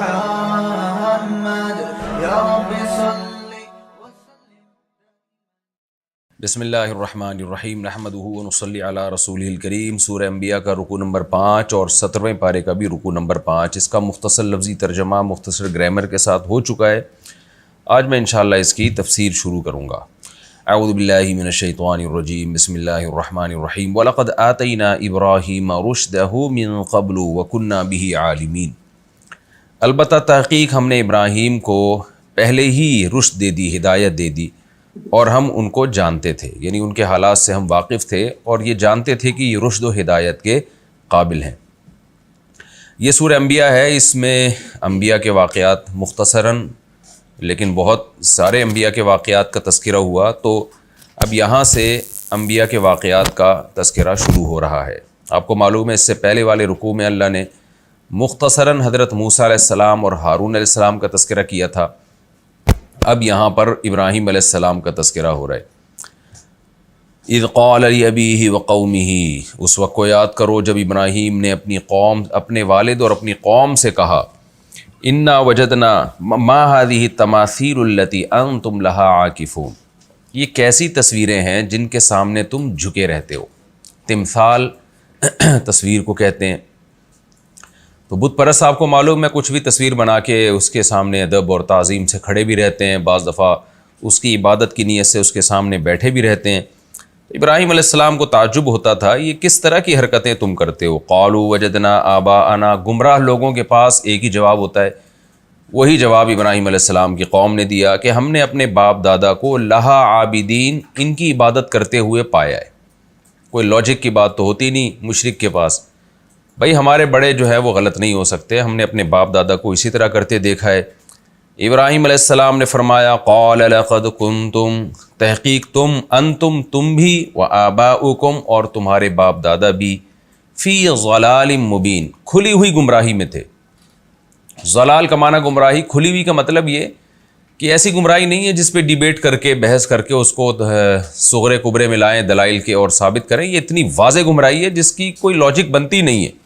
محمد یا رب صلی بسم اللہ الرحمن الرحیم نحمدہ ونصلی علی رسولہ الکریم۔ سورہ انبیاء کا رکوع نمبر 5 اور 17ویں پارے کا بھی رکوع نمبر 5، اس کا مختصر لفظی ترجمہ مختصر گرامر کے ساتھ ہو چکا ہے۔ آج میں انشاءاللہ اس کی تفسیر شروع کروں گا۔ اعوذ باللہ من الشیطان الرجیم، بسم اللہ الرحمن الرحیم۔ وَلَقَدْ آتَيْنَا إِبْرَاهِيمَ رُشْدَهُ مِن قَبْلُ وَكُنَّا بِهِ عَالِمِينَ۔ البتہ تحقیق ہم نے ابراہیم کو پہلے ہی رشد دے دی، ہدایت دے دی، اور ہم ان کو جانتے تھے، یعنی ان کے حالات سے ہم واقف تھے اور یہ جانتے تھے کہ یہ رشد و ہدایت کے قابل ہیں۔ یہ سورہ انبیاء ہے، اس میں انبیاء کے واقعات مختصراً لیکن بہت سارے انبیاء کے واقعات کا تذکرہ ہوا، تو اب یہاں سے انبیاء کے واقعات کا تذکرہ شروع ہو رہا ہے۔ آپ کو معلوم ہے اس سے پہلے والے رکوع میں اللہ نے مختصراً حضرت موسیٰ علیہ السلام اور ہارون علیہ السلام کا تذکرہ کیا تھا، اب یہاں پر ابراہیم علیہ السلام کا تذکرہ ہو رہا ہے۔ اذ قال لأبیہ وقومہ، اس وقت کو یاد کرو جب ابراہیم نے اپنے والد اور اپنی قوم سے کہا، انا وجدنا ما هذه التماثیل التي انتم لها عاکفون، یہ کیسی تصویریں ہیں جن کے سامنے تم جھکے رہتے ہو۔ تمثال تصویر کو کہتے ہیں، تو بت پرست آپ کو معلوم ہے کچھ بھی تصویر بنا کے اس کے سامنے ادب اور تعظیم سے کھڑے بھی رہتے ہیں، بعض دفعہ اس کی عبادت کی نیت سے اس کے سامنے بیٹھے بھی رہتے ہیں۔ ابراہیم علیہ السلام کو تعجب ہوتا تھا، یہ کس طرح کی حرکتیں تم کرتے ہو؟ قالوا وجدنا آباءنا، گمراہ لوگوں کے پاس ایک ہی جواب ہوتا ہے، وہی جواب ابراہیم علیہ السلام کی قوم نے دیا کہ ہم نے اپنے باپ دادا کو لہا عابدین، ان کی عبادت کرتے ہوئے پایا ہے۔ کوئی لاجک کی بات تو ہوتی نہیں مشرک کے پاس، بھائی ہمارے بڑے جو ہے وہ غلط نہیں ہو سکتے، ہم نے اپنے باپ دادا کو اسی طرح کرتے دیکھا ہے۔ ابراہیم علیہ السلام نے فرمایا، قال لقد کنتم، تحقیق تم بھی، وآباؤکم، اور تمہارے باپ دادا بھی، فی ضلال مبین، کھلی ہوئی گمراہی میں تھے۔ ضلال کا معنی گمراہی، کھلی ہوئی کا مطلب یہ کہ ایسی گمراہی نہیں ہے جس پہ ڈیبیٹ کر کے بحث کر کے اس کو صغرے کبرے میں لائیں دلائل کے اور ثابت کریں، یہ اتنی واضح گمراہی ہے جس کی کوئی لاجک بنتی نہیں ہے۔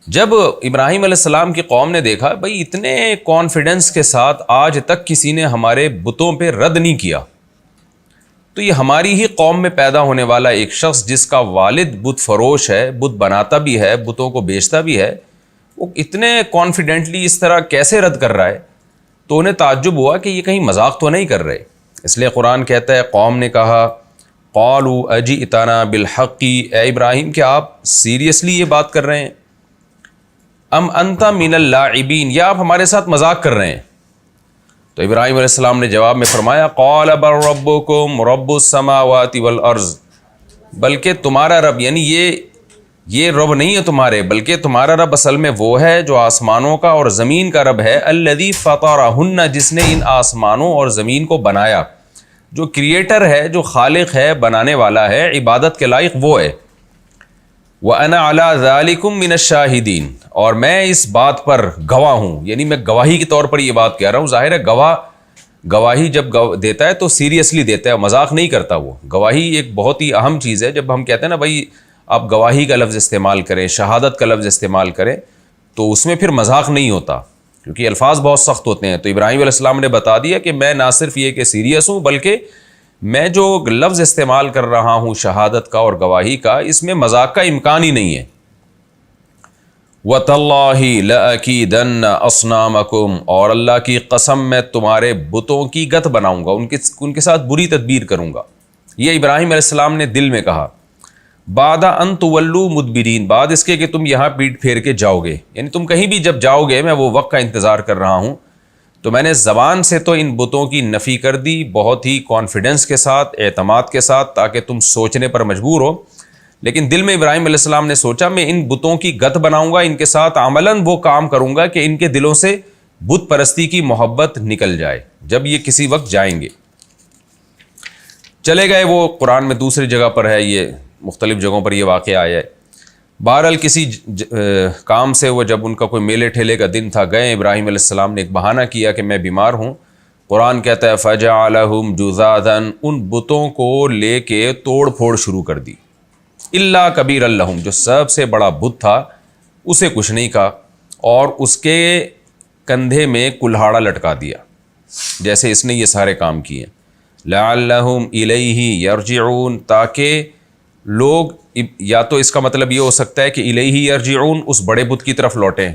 جب ابراہیم علیہ السلام کی قوم نے دیکھا بھئی اتنے کانفیڈنس کے ساتھ آج تک کسی نے ہمارے بتوں پہ رد نہیں کیا، تو یہ ہماری ہی قوم میں پیدا ہونے والا ایک شخص جس کا والد بت فروش ہے، بت بناتا بھی ہے، بتوں کو بیچتا بھی ہے، وہ اتنے کانفیڈنٹلی اس طرح کیسے رد کر رہا ہے؟ تو انہیں تعجب ہوا کہ یہ کہیں مذاق تو نہیں کر رہے، اس لیے قرآن کہتا ہے قوم نے کہا، قالوا اجئتنا بالحق، اے ابراہیم کیا آپ سیریسلی یہ بات کر رہے ہیں؟ ام انت من اللاعبین، یا آپ ہمارے ساتھ مذاق کر رہے ہیں؟ تو ابراہیم علیہ السلام نے جواب میں فرمایا، قال بل ربکم رب السماوات والارض، بلکہ تمہارا رب، یعنی یہ رب نہیں ہے تمہارے، بلکہ تمہارا رب اصل میں وہ ہے جو آسمانوں کا اور زمین کا رب ہے، الذی فطرہن، جس نے ان آسمانوں اور زمین کو بنایا، جو کریٹر ہے، جو خالق ہے، بنانے والا ہے، عبادت کے لائق وہ ہے۔ وَأَنَا عَلَىٰ ذَلِكُمْ مِنَ الشَّاهِدِينَ، اور میں اس بات پر گواہ ہوں، یعنی میں گواہی کے طور پر یہ بات کہہ رہا ہوں۔ ظاہر ہے گواہی جب دیتا ہے تو سیریسلی دیتا ہے، مذاق نہیں کرتا وہ۔ گواہی ایک بہت ہی اہم چیز ہے، جب ہم کہتے ہیں نا بھائی آپ گواہی کا لفظ استعمال کریں، شہادت کا لفظ استعمال کریں، تو اس میں پھر مذاق نہیں ہوتا، کیونکہ الفاظ بہت سخت ہوتے ہیں۔ تو ابراہیم علیہ السلام نے بتا دیا کہ میں نہ صرف یہ کہ سیریس ہوں، بلکہ میں جو لفظ استعمال کر رہا ہوں شہادت کا اور گواہی کا، اس میں مذاق کا امکان ہی نہیں ہے۔ وَتَاللَّهِ لَأَكِيدَنَّ أَصْنَامَكُمْ، اور اللہ کی قسم میں تمہارے بتوں کی گت بناؤں گا، ان کے ساتھ بری تدبیر کروں گا۔ یہ ابراہیم علیہ السلام نے دل میں کہا۔ بعد ان تولوا مدبرین، بعد اس کے کہ تم یہاں پیٹ پھیر کے جاؤ گے، یعنی تم کہیں بھی جب جاؤ گے میں وہ وقت کا انتظار کر رہا ہوں۔ تو میں نے زبان سے تو ان بتوں کی نفی کر دی، بہت ہی کانفیڈنس کے ساتھ، اعتماد کے ساتھ، تاکہ تم سوچنے پر مجبور ہو، لیکن دل میں ابراہیم علیہ السلام نے سوچا میں ان بتوں کی گت بناؤں گا، ان کے ساتھ عملاً وہ کام کروں گا کہ ان کے دلوں سے بت پرستی کی محبت نکل جائے جب یہ کسی وقت جائیں گے۔ چلے گئے وہ، قرآن میں دوسری جگہ پر ہے، یہ مختلف جگہوں پر یہ واقعہ آیا ہے۔ بہرحال کسی کام سے وہ جب ان کا کوئی میلے ٹھیلے کا دن تھا، گئے ابراہیم علیہ السلام نے ایک بہانہ کیا کہ میں بیمار ہوں۔ قرآن کہتا ہے فَجَعَلَهُمْ جُذَاذًا، ان بتوں کو لے کے توڑ پھوڑ شروع کر دی۔ إِلَّا كَبِيرًا لَهُمْ، جو سب سے بڑا بت تھا اسے کچھ نہیں کہا۔ اور اس کے کندھے میں کلہاڑا لٹکا دیا، جیسے اس نے یہ سارے کام کیے. لعلہم الیہ یرجعون، تاکہ لوگ، یا تو اس کا مطلب یہ ہو سکتا ہے کہ الیہ یرجعون، اس بڑے بت کی طرف لوٹیں،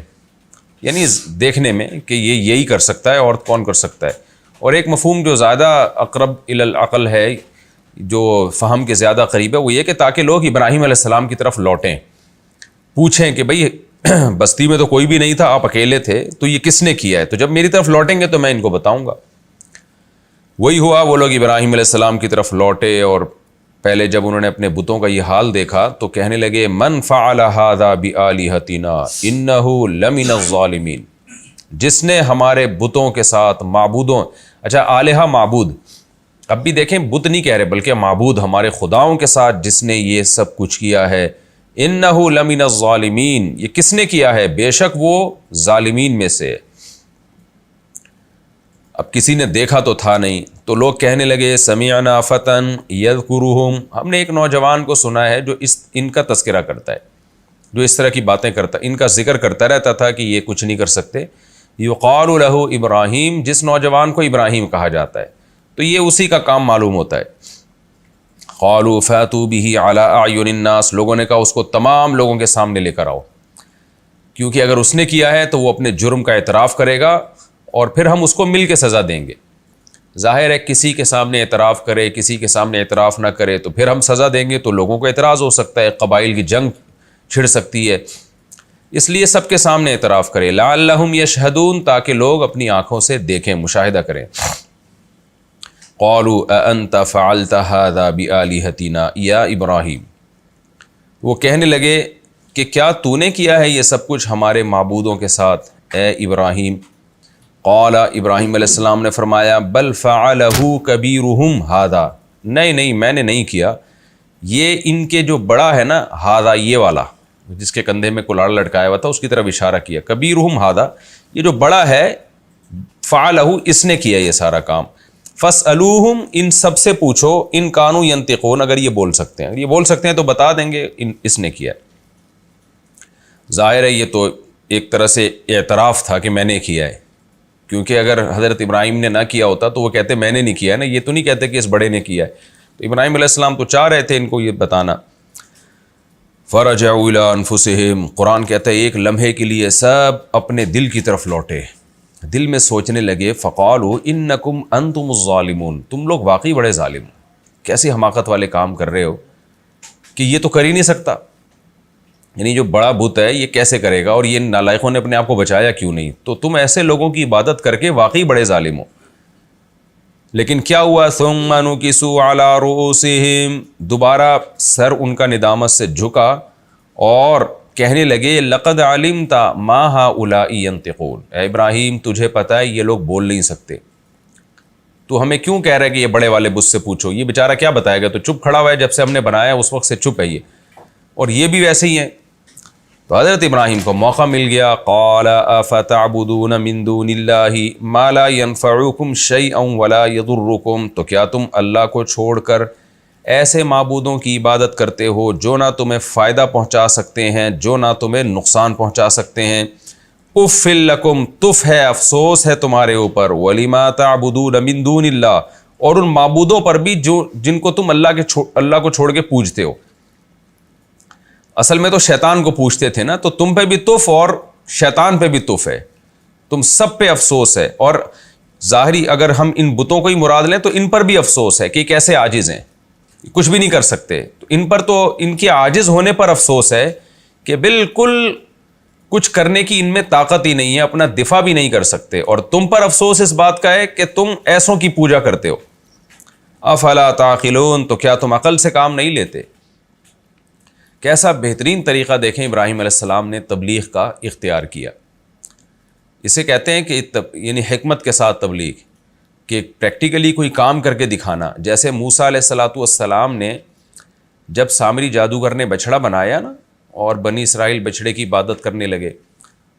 یعنی دیکھنے میں کہ یہ یہی کر سکتا ہے اور کون کر سکتا ہے. اور ایک مفہوم جو زیادہ اقرب الی العقل ہے، جو فہم کے زیادہ قریب ہے، وہ یہ کہ تاکہ لوگ ابراہیم علیہ السلام کی طرف لوٹیں، پوچھیں کہ بھئی بستی میں تو کوئی بھی نہیں تھا، آپ اکیلے تھے، تو یہ کس نے کیا ہے؟ تو جب میری طرف لوٹیں گے تو میں ان کو بتاؤں گا. وہی ہوا، وہ لوگ ابراہیم علیہ السلام کی طرف لوٹے، اور پہلے جب انہوں نے اپنے بتوں کا یہ حال دیکھا تو کہنے لگے من فعل ھذا بآلہتنا انہ لمن الظالمین، جس نے ہمارے بتوں کے ساتھ معبودوں، اچھا آلہہ معبود، اب بھی دیکھیں بت نہیں کہہ رہے بلکہ معبود، ہمارے خداؤں کے ساتھ جس نے یہ سب کچھ کیا ہے، انہ لمن الظالمین، یہ کس نے کیا ہے؟ بے شک وہ ظالمین میں سے. اب کسی نے دیکھا تو تھا نہیں، تو لوگ کہنے لگے سمعنا فتن یذکرہم، ہم نے ایک نوجوان کو سنا ہے جو ان کا تذکرہ کرتا ہے، جو اس طرح کی باتیں کرتا ہے، ان کا ذکر کرتا رہتا تھا کہ یہ کچھ نہیں کر سکتے. یقال لہ ابراہیم، جس نوجوان کو ابراہیم کہا جاتا ہے، تو یہ اسی کا کام معلوم ہوتا ہے. قالوا فاتوا به علی اعین الناس، لوگوں نے کہا اس کو تمام لوگوں کے سامنے لے کر آؤ، کیونکہ اگر اس نے کیا ہے تو وہ اپنے جرم کا اعتراف کرے گا اور پھر ہم اس کو مل کے سزا دیں گے. ظاہر ہے کسی کے سامنے اعتراف کرے، کسی کے سامنے اعتراف نہ کرے تو پھر ہم سزا دیں گے تو لوگوں کو اعتراض ہو سکتا ہے، قبائل کی جنگ چھڑ سکتی ہے، اس لیے سب کے سامنے اعتراف کرے. لعلہم یشہدون، تاکہ لوگ اپنی آنکھوں سے دیکھیں، مشاہدہ کریں. قالوا اانت فعلت ھذا بآلہتنا یا ابراہیم، وہ کہنے لگے کہ کیا تو نے کیا ہے یہ سب کچھ ہمارے معبودوں کے ساتھ اے ابراہیم؟ قال، ابراہیم علیہ السلام نے فرمایا بل فعلہ کبیرہم ھذا، نہیں میں نے نہیں کیا، یہ ان کے جو بڑا ہے نا، ھذا یہ والا جس کے کندھے میں کلاڑ لٹکایا ہوا تھا، اس کی طرف اشارہ کیا، کبیرہم ھذا، یہ جو بڑا ہے، فعلہ اس نے کیا یہ سارا کام. فاسألوہم، ان سب سے پوچھو، ان کانوا ینطقون، اگر یہ بول سکتے ہیں، اگر یہ بول سکتے ہیں تو بتا دیں گے اس نے کیا. ظاہر ہے یہ تو ایک طرح سے اعتراف تھا کہ میں نے کیا ہے، کیونکہ اگر حضرت ابراہیم نے نہ کیا ہوتا تو وہ کہتے میں نے نہیں کیا ہے نا، یہ تو نہیں کہتے کہ اس بڑے نے کیا ہے. تو ابراہیم علیہ السلام تو چاہ رہے تھے ان کو یہ بتانا. فرجعوا الی انفسہم، قرآن کہتا ہے ایک لمحے کے لیے سب اپنے دل کی طرف لوٹے، دل میں سوچنے لگے. فقالوا انکم انتم الظالمون، تم لوگ واقعی بڑے ظالم ہو، کیسی حماقت والے کام کر رہے ہو کہ یہ تو کر ہی نہیں سکتا، یعنی جو بڑا بت ہے یہ کیسے کرے گا، اور یہ نالائقوں نے اپنے آپ کو بچایا کیوں نہیں، تو تم ایسے لوگوں کی عبادت کر کے واقعی بڑے ظالم ہو. لیکن کیا ہوا؟ ثم نکسوا علی رؤوسہم، دوبارہ سر ان کا ندامت سے جھکا اور کہنے لگے لقد علمت ما ہؤلاء ینطقون، اے ابراہیم تجھے پتہ ہے یہ لوگ بول نہیں سکتے، تو ہمیں کیوں کہہ رہا ہے کہ یہ بڑے والے بت سے پوچھو، یہ بیچارہ کیا بتائے گا، تو چپ کھڑا ہوا ہے، جب سے ہم نے بنایا اس وقت سے چپ ہے یہ، اور یہ بھی ویسے ہی ہیں. تو حضرت ابراہیم کو موقع مل گیا. قال افتعبدون من دون اللہ ما لا ينفعکم شیئا ولا یضرکم، تو کیا تم اللہ کو چھوڑ کر ایسے معبودوں کی عبادت کرتے ہو جو نہ تمہیں فائدہ پہنچا سکتے ہیں، جو نہ تمہیں نقصان پہنچا سکتے ہیں. اف لکم، تف ہے، افسوس ہے تمہارے اوپر، ولما تعبدون من دون اللہ، اور ان معبودوں پر بھی جن کو تم اللہ کو چھوڑ کے پوجتے ہو. اصل میں تو شیطان کو پوچھتے تھے نا، تو تم پہ بھی تف اور شیطان پہ بھی تف ہے، تم سب پہ افسوس ہے. اور ظاہری اگر ہم ان بتوں کو ہی مراد لیں تو ان پر بھی افسوس ہے کہ کیسے عاجز ہیں، کچھ بھی نہیں کر سکتے. تو ان پر تو ان کے عاجز ہونے پر افسوس ہے کہ بالکل کچھ کرنے کی ان میں طاقت ہی نہیں ہے، اپنا دفاع بھی نہیں کر سکتے. اور تم پر افسوس اس بات کا ہے کہ تم ایسوں کی پوجا کرتے ہو. افلا تعقلون، تو کیا تم عقل سے کام نہیں لیتے؟ کیسا بہترین طریقہ دیکھیں ابراہیم علیہ السلام نے تبلیغ کا اختیار کیا. اسے کہتے ہیں کہ یعنی حکمت کے ساتھ تبلیغ، کہ پریکٹیکلی کوئی کام کر کے دکھانا. جیسے موسیٰ علیہ السلام نے جب سامری جادوگر نے بچھڑا بنایا نا اور بنی اسرائیل بچھڑے کی عبادت کرنے لگے،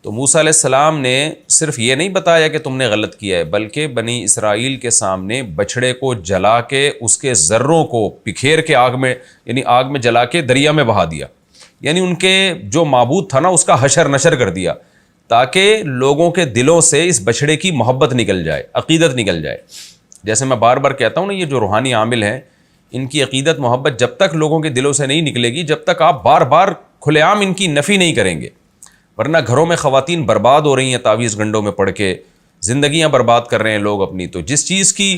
تو موسیٰ علیہ السلام نے صرف یہ نہیں بتایا کہ تم نے غلط کیا ہے، بلکہ بنی اسرائیل کے سامنے بچھڑے کو جلا کے اس کے ذروں کو بکھیر کے آگ میں جلا کے دریا میں بہا دیا. یعنی ان کے جو معبود تھا نا اس کا حشر نشر کر دیا، تاکہ لوگوں کے دلوں سے اس بچڑے کی محبت نکل جائے، عقیدت نکل جائے۔ جیسے میں بار بار کہتا ہوں نا، یہ جو روحانی عامل ہیں ان کی عقیدت محبت جب تک لوگوں کے دلوں سے نہیں نکلے گی، جب تک آپ بار بار کھلے عام ان کی نفی نہیں کریں گے۔ ورنہ گھروں میں خواتین برباد ہو رہی ہیں تعویذ گنڈوں میں پڑھ کے، زندگیاں برباد کر رہے ہیں لوگ اپنی۔ تو جس چیز کی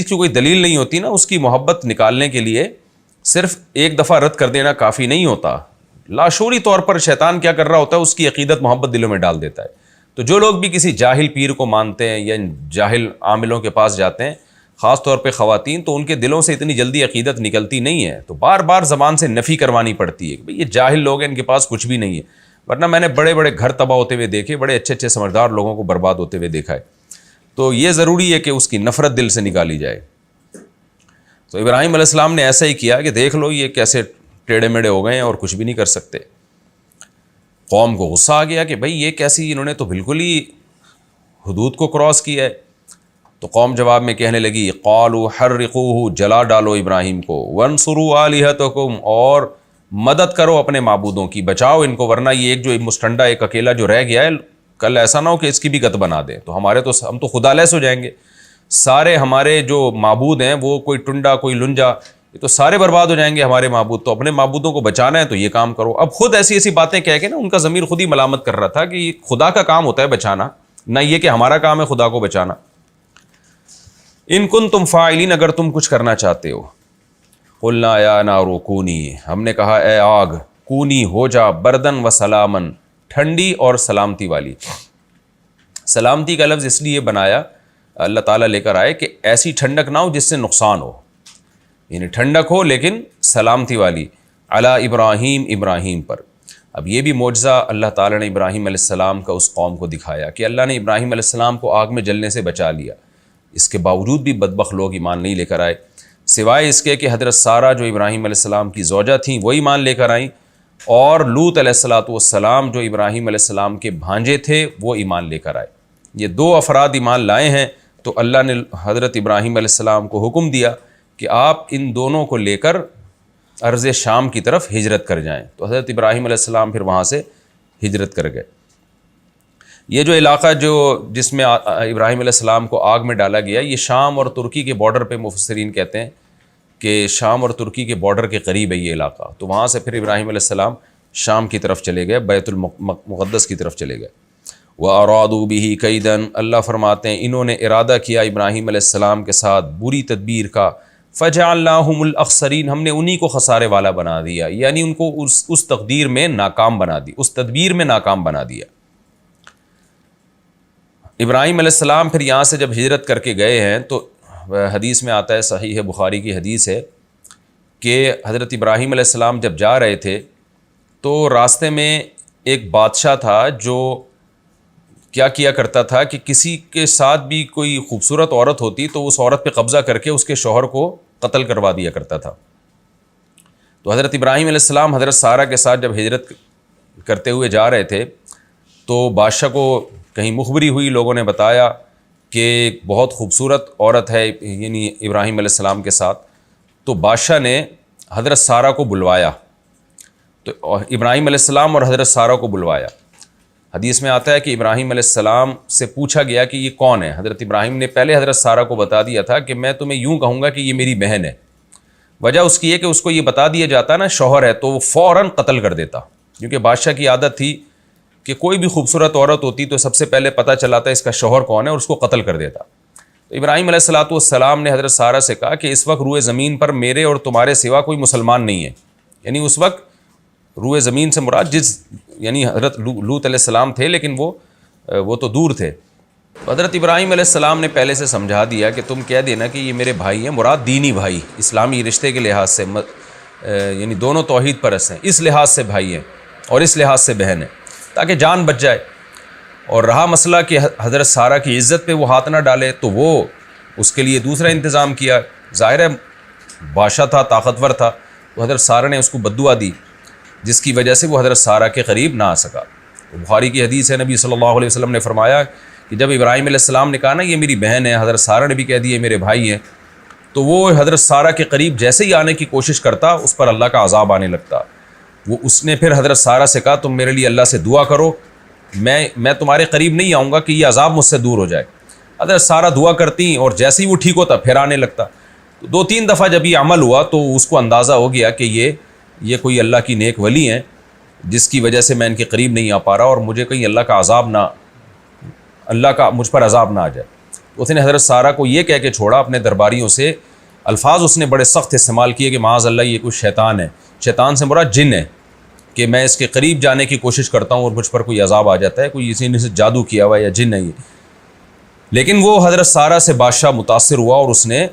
کوئی دلیل نہیں ہوتی نا، اس کی محبت نکالنے کے لیے صرف ایک دفعہ رد کر دینا کافی نہیں ہوتا۔ لاشعوری طور پر شیطان کیا کر رہا ہوتا ہے، اس کی عقیدت محبت دلوں میں ڈال دیتا ہے۔ تو جو لوگ بھی کسی جاہل پیر کو مانتے ہیں یا جاہل عاملوں کے پاس جاتے ہیں، خاص طور پہ خواتین، تو ان کے دلوں سے اتنی جلدی عقیدت نکلتی نہیں ہے، تو بار بار زبان سے نفی کروانی پڑتی ہے کہ بھئی یہ جاہل لوگ ہیں، ان کے پاس کچھ بھی نہیں ہے۔ ورنہ میں نے بڑے بڑے گھر تباہ ہوتے ہوئے دیکھے، بڑے اچھے اچھے سمجھدار لوگوں کو برباد ہوتے ہوئے دیکھا ہے۔ تو یہ ضروری ہے کہ اس کی نفرت دل سے نکالی جائے۔ تو ابراہیم علیہ السلام نے ایسا ہی کیا کہ دیکھ لو یہ کیسے ٹیڑے میڑے ہو گئے ہیں اور کچھ بھی نہیں کر سکتے۔ قوم کو غصہ آ گیا کہ بھئی یہ کیسی، انہوں نے تو بالکل ہی حدود کو کراس کیا ہے۔ تو قوم جواب میں کہنے لگی قالوا حرقوہ، جلا ڈالو ابراہیم کو، وانصروا آلہتکم، اور مدد کرو اپنے معبودوں کی، بچاؤ ان کو، ورنہ یہ ایک جو مسٹنڈا ایک اکیلا جو رہ گیا ہے، کل ایسا نہ ہو کہ اس کی بھی گت بنا دیں، تو ہم تو خدا لیس ہو جائیں گے۔ سارے ہمارے جو معبود ہیں وہ کوئی ٹنڈا کوئی لنجا، یہ تو سارے برباد ہو جائیں گے ہمارے معبود، تو اپنے معبودوں کو بچانا ہے تو یہ کام کرو۔ اب خود ایسی ایسی باتیں کہہ کے نا ان کا ضمیر خود ہی ملامت کر رہا تھا کہ یہ خدا کا کام ہوتا ہے بچانا، نہ یہ کہ ہمارا کام ہے خدا کو بچانا۔ ان کنتم فاعلین، اگر تم کچھ کرنا چاہتے ہو۔ قلنا یا نار کونی، ہم نے کہا اے آگ، کونی ہو جا، بردن و سلامن، ٹھنڈی اور سلامتی والی۔ سلامتی کا لفظ اس لیے بنایا اللہ تعالیٰ لے کر آئے کہ ایسی ٹھنڈک نہ ہو جس سے نقصان ہو، یعنی ٹھنڈک ہو لیکن سلامتی والی، علی ابراہیم، ابراہیم پر۔ اب یہ بھی معجزہ اللہ تعالیٰ نے ابراہیم علیہ السلام کا اس قوم کو دکھایا کہ اللہ نے ابراہیم علیہ السلام کو آگ میں جلنے سے بچا لیا۔ اس کے باوجود بھی بدبخت لوگ ایمان نہیں لے کر آئے، سوائے اس کے کہ حضرت سارہ جو ابراہیم علیہ السلام کی زوجہ تھیں وہ ایمان لے کر آئیں، اور لوط علیہ السلام جو ابراہیم علیہ السلام کے بھانجے تھے وہ ایمان لے کر آئے۔ یہ دو افراد ایمان لائے ہیں، تو اللہ نے حضرت ابراہیم علیہ السلام کو حکم دیا کہ آپ ان دونوں کو لے کر ارض شام کی طرف ہجرت کر جائیں۔ تو حضرت ابراہیم علیہ السلام پھر وہاں سے ہجرت کر گئے۔ یہ جو علاقہ جس میں ابراہیم علیہ السلام کو آگ میں ڈالا گیا، یہ شام اور ترکی کے بارڈر پہ، مفسرین کہتے ہیں کہ شام اور ترکی کے بارڈر کے قریب ہے یہ علاقہ۔ تو وہاں سے پھر ابراہیم علیہ السلام شام کی طرف چلے گئے، بیت المقدس کی طرف چلے گئے۔ وَأَرَادُوا بِهِ كَيْدًا، اللہ فرماتے ہیں انہوں نے ارادہ کیا ابراہیم علیہ السلام کے ساتھ بری تدبیر کا، فَجَعَلْنَاهُمُ الْأَخْسَرِينَ، ہم نے انہی کو خسارے والا بنا دیا، یعنی ان کو اس تقدیر میں ناکام بنا دی، اس تدبیر میں ناکام بنا دیا۔ ابراہیم علیہ السلام پھر یہاں سے جب ہجرت کر کے گئے ہیں تو حدیث میں آتا ہے، صحیح بخاری کی حدیث ہے کہ حضرت ابراہیم علیہ السلام جب جا رہے تھے تو راستے میں ایک بادشاہ تھا جو کیا کرتا تھا کہ کسی کے ساتھ بھی کوئی خوبصورت عورت ہوتی تو اس عورت پہ قبضہ کر کے اس کے شوہر کو قتل کروا دیا کرتا تھا۔ تو حضرت ابراہیم علیہ السلام حضرت سارہ کے ساتھ جب ہجرت کرتے ہوئے جا رہے تھے تو بادشاہ کو کہیں مخبری ہوئی، لوگوں نے بتایا کہ بہت خوبصورت عورت ہے یعنی ابراہیم علیہ السلام کے ساتھ۔ تو بادشاہ نے حضرت سارہ کو بلوایا، تو ابراہیم علیہ السلام اور حضرت سارہ کو بلوایا۔ حدیث میں آتا ہے کہ ابراہیم علیہ السلام سے پوچھا گیا کہ یہ کون ہے۔ حضرت ابراہیم نے پہلے حضرت سارہ کو بتا دیا تھا کہ میں تمہیں یوں کہوں گا کہ یہ میری بہن ہے۔ وجہ اس کی ہے کہ اس کو یہ بتا دیا جاتا نا شوہر ہے تو وہ فوراً قتل کر دیتا، کیونکہ بادشاہ کی عادت تھی کہ کوئی بھی خوبصورت عورت ہوتی تو سب سے پہلے پتہ چلاتا اس کا شوہر کون ہے اور اس کو قتل کر دیتا۔ تو ابراہیم علیہ السلام نے حضرت سارہ سے کہا کہ اس وقت روئے زمین پر میرے اور تمہارے سوا کوئی مسلمان نہیں ہے، یعنی اس وقت روئے زمین سے مراد یعنی حضرت لوط علیہ السلام تھے، لیکن وہ تو دور تھے۔ حضرت ابراہیم علیہ السلام نے پہلے سے سمجھا دیا کہ تم کہہ دینا کہ یہ میرے بھائی ہیں، مراد دینی بھائی، اسلامی رشتے کے لحاظ سے، یعنی دونوں توحید پرست ہیں، اس لحاظ سے بھائی ہیں اور اس لحاظ سے بہن ہیں، تاکہ جان بچ جائے۔ اور رہا مسئلہ کہ حضرت سارہ کی عزت پہ وہ ہاتھ نہ ڈالے، تو وہ اس کے لیے دوسرا انتظام کیا۔ ظاہر ہے بادشاہ تھا، طاقتور تھا، تو حضرت سارہ نے اس کو بددعا دی، جس کی وجہ سے وہ حضرت سارہ کے قریب نہ آ سکا۔ بخاری کی حدیث ہے، نبی صلی اللہ علیہ وسلم نے فرمایا کہ جب ابراہیم علیہ السلام نے کہا نا یہ میری بہن ہے، حضرت سارہ نے بھی کہہ دیا میرے بھائی ہیں، تو وہ حضرت سارہ کے قریب جیسے ہی آنے کی کوشش کرتا اس پر اللہ کا عذاب آنے لگتا۔ اس نے پھر حضرت سارہ سے کہا تم میرے لیے اللہ سے دعا کرو میں تمہارے قریب نہیں آؤں گا کہ یہ عذاب مجھ سے دور ہو جائے۔ حضرت سارہ دعا کرتی اور جیسے ہی وہ ٹھیک ہوتا پھر آنے لگتا۔ تو 2-3 دفعہ جب یہ عمل ہوا تو اس کو اندازہ ہو گیا کہ یہ کوئی اللہ کی نیک ولی ہیں جس کی وجہ سے میں ان کے قریب نہیں آ پا رہا اور مجھے کہیں اللہ کا مجھ پر عذاب نہ آ جائے۔ اس نے حضرت سارہ کو یہ کہہ کے چھوڑا اپنے درباریوں سے، الفاظ اس نے بڑے سخت استعمال کیے کہ معاذ اللہ یہ کوئی شیطان ہے، شیطان سے مراد جن ہے، کہ میں اس کے قریب جانے کی کوشش کرتا ہوں اور مجھ پر کوئی عذاب آ جاتا ہے، کوئی اسی نے سے جادو کیا ہوا یا جن ہے یہ۔ لیکن وہ حضرت سارہ سے بادشاہ متاثر ہوا اور اس نے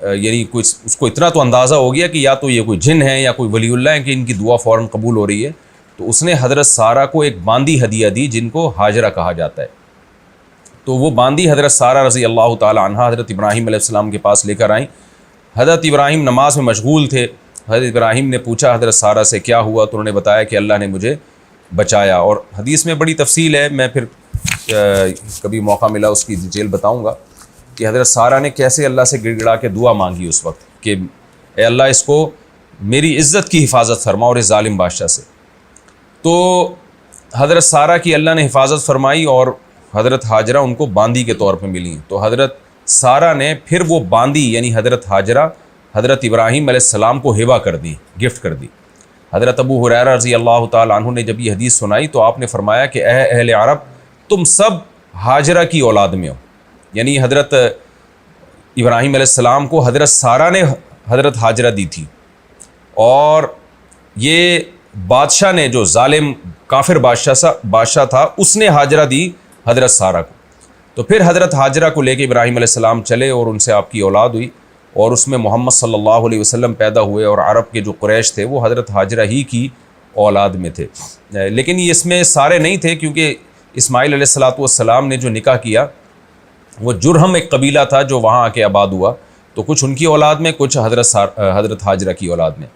یعنی اس کو اتنا تو اندازہ ہو گیا کہ یا تو یہ کوئی جن ہے یا کوئی ولی اللہ ہے کہ ان کی دعا فوراً قبول ہو رہی ہے۔ تو اس نے حضرت سارہ کو ایک باندی ہدیہ دی جن کو ہاجرہ کہا جاتا ہے۔ تو وہ باندی حضرت سارہ رضی اللہ تعالی عنہ حضرت ابراہیم علیہ السلام کے پاس لے کر آئیں۔ حضرت ابراہیم نماز میں مشغول تھے۔ حضرت ابراہیم نے پوچھا حضرت سارہ سے کیا ہوا، تو انہوں نے بتایا کہ اللہ نے مجھے بچایا، اور حدیث میں بڑی تفصیل ہے، میں پھر کبھی موقع ملا اس کی ڈیٹیل بتاؤں گا کہ حضرت سارہ نے کیسے اللہ سے گڑ گڑا کے دعا مانگی اس وقت کہ اے اللہ اس کو میری عزت کی حفاظت فرما اور اس ظالم بادشاہ سے۔ تو حضرت سارہ کی اللہ نے حفاظت فرمائی اور حضرت حاجرہ ان کو باندی کے طور پہ ملی۔ تو حضرت سارہ نے پھر وہ باندی یعنی حضرت حاجرہ حضرت ابراہیم علیہ السلام کو ہبہ کر دی، گفٹ کر دی۔ حضرت ابو ہریرہ رضی اللہ تعالیٰ عنہ نے جب یہ حدیث سنائی تو آپ نے فرمایا کہ اے اہل عرب تم سب حاجرہ کی اولاد میں ہو، یعنی حضرت ابراہیم علیہ السلام کو حضرت سارہ نے حضرت حاجرہ دی تھی، اور یہ بادشاہ نے جو ظالم کافر بادشاہ تھا اس نے حاجرہ دی حضرت سارہ کو۔ تو پھر حضرت حاجرہ کو لے کے ابراہیم علیہ السلام چلے اور ان سے آپ کی اولاد ہوئی، اور اس میں محمد صلی اللہ علیہ وسلم پیدا ہوئے، اور عرب کے جو قریش تھے وہ حضرت حاجرہ ہی کی اولاد میں تھے۔ لیکن یہ اس میں سارے نہیں تھے، کیونکہ اسماعیل علیہ السلام نے جو نکاح کیا وہ جرہم ایک قبیلہ تھا جو وہاں آ کے آباد ہوا، تو کچھ ان کی اولاد میں، کچھ حضرت حاجرہ کی اولاد میں۔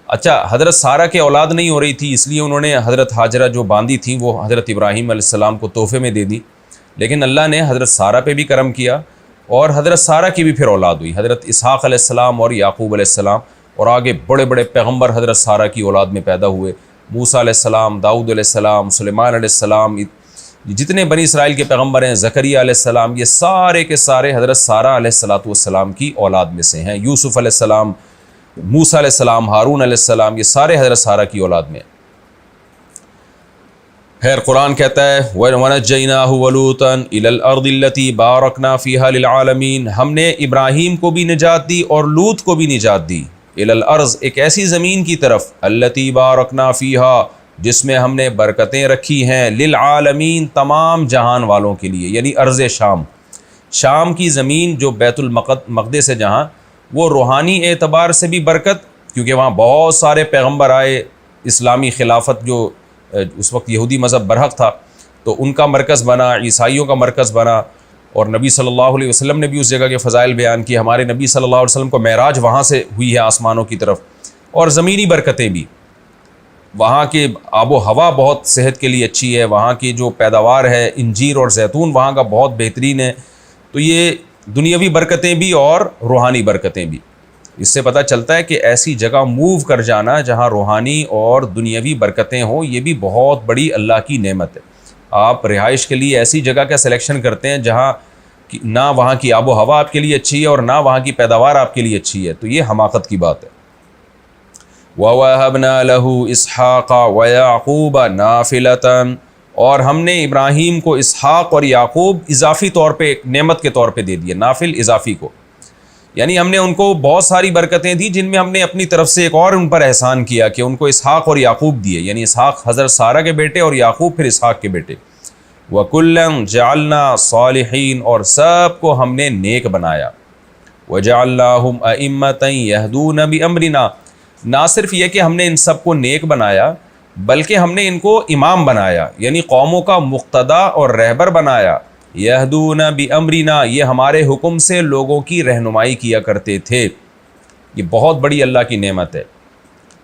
اچھا، حضرت سارہ کے اولاد نہیں ہو رہی تھی، اس لیے انہوں نے حضرت حاجرہ جو باندھی تھیں وہ حضرت ابراہیم علیہ السلام کو تحفے میں دے دی، لیکن اللہ نے حضرت سارہ پہ بھی کرم کیا اور حضرت سارہ کی بھی پھر اولاد ہوئی، حضرت اسحاق علیہ السلام اور یعقوب علیہ السلام، اور آگے بڑے بڑے پیغمبر حضرت سارہ کی اولاد میں پیدا ہوئے، موسیٰ علیہ السلام، داؤد علیہ السلام، سلیمان علیہ السلام، جتنے بنی اسرائیل کے پیغمبر ہیں، زکریا علیہ السلام، یہ سارے کے سارے حضرت سارہ علیہ السلام کی اولاد میں سے ہیں۔ یوسف علیہ السلام، موسیٰ علیہ السلام، ہارون علیہ السلام، یہ سارے حضرت سارہ کی اولاد میں ہیں۔ خیر قرآن کہتا ہے وَنَجَّيْنَاهُ وَلُوطًا إِلَى الْأَرْضِ الَّتِي بَارَكْنَا فِيهَا لِلْعَالَمِينَ، ہم نے ابراہیم کو بھی نجات دی اور لوط کو بھی نجات دی، إِلَى الْأَرْضِ ایک ایسی زمین کی طرف، الَّتِي بَارَكْنَا فِيهَا جس میں ہم نے برکتیں رکھی ہیں، للعالمین تمام جہان والوں کے لیے، یعنی ارض شام کی زمین جو بیت المقدس ہے جہاں، وہ روحانی اعتبار سے بھی برکت، کیونکہ وہاں بہت سارے پیغمبر آئے، اسلامی خلافت جو اس وقت یہودی مذہب برحق تھا تو ان کا مرکز بنا، عیسائیوں کا مرکز بنا، اور نبی صلی اللہ علیہ وسلم نے بھی اس جگہ کے فضائل بیان کیے، ہمارے نبی صلی اللہ علیہ وسلم کو معراج وہاں سے ہوئی ہے آسمانوں کی طرف، اور زمینی برکتیں بھی، وہاں کی آب و ہوا بہت صحت کے لیے اچھی ہے، وہاں کی جو پیداوار ہے انجیر اور زیتون وہاں کا بہت بہترین ہے، تو یہ دنیاوی برکتیں بھی اور روحانی برکتیں بھی۔ اس سے پتہ چلتا ہے کہ ایسی جگہ موو کر جانا جہاں روحانی اور دنیاوی برکتیں ہوں، یہ بھی بہت بڑی اللہ کی نعمت ہے۔ آپ رہائش کے لیے ایسی جگہ کا سلیکشن کرتے ہیں جہاں نہ وہاں کی آب و ہوا آپ کے لیے اچھی ہے اور نہ وہاں کی پیداوار آپ کے لیے اچھی ہے، تو یہ حماقت کی بات ہے۔ وَوَهَبْنَا لَهُ إِسْحَاقَ وَيَعْقُوبَ نَافِلَةً، اور ہم نے ابراہیم کو اسحاق اور یعقوب اضافی طور پہ ایک نعمت کے طور پہ دے دیے، نافل اضافی کو، یعنی ہم نے ان کو بہت ساری برکتیں دی جن میں ہم نے اپنی طرف سے ایک اور ان پر احسان کیا کہ ان کو اسحاق اور یعقوب دیے، یعنی اسحاق حضرت سارہ کے بیٹے اور یعقوب پھر اسحاق کے بیٹے۔ وَكُلًّا جَعَلْنَا صَالِحِينَ، اور سب کو ہم نے نیک بنایا۔ وَجَعَلْنَاهُمْ أَئِمَّةً يَهْدُونَ بِأَمْرِنَا، نہ صرف یہ کہ ہم نے ان سب کو نیک بنایا بلکہ ہم نے ان کو امام بنایا، یعنی قوموں کا مقتدا اور رہبر بنایا۔ یہدون بامرنا، یہ ہمارے حکم سے لوگوں کی رہنمائی کیا کرتے تھے۔ یہ بہت بڑی اللہ کی نعمت ہے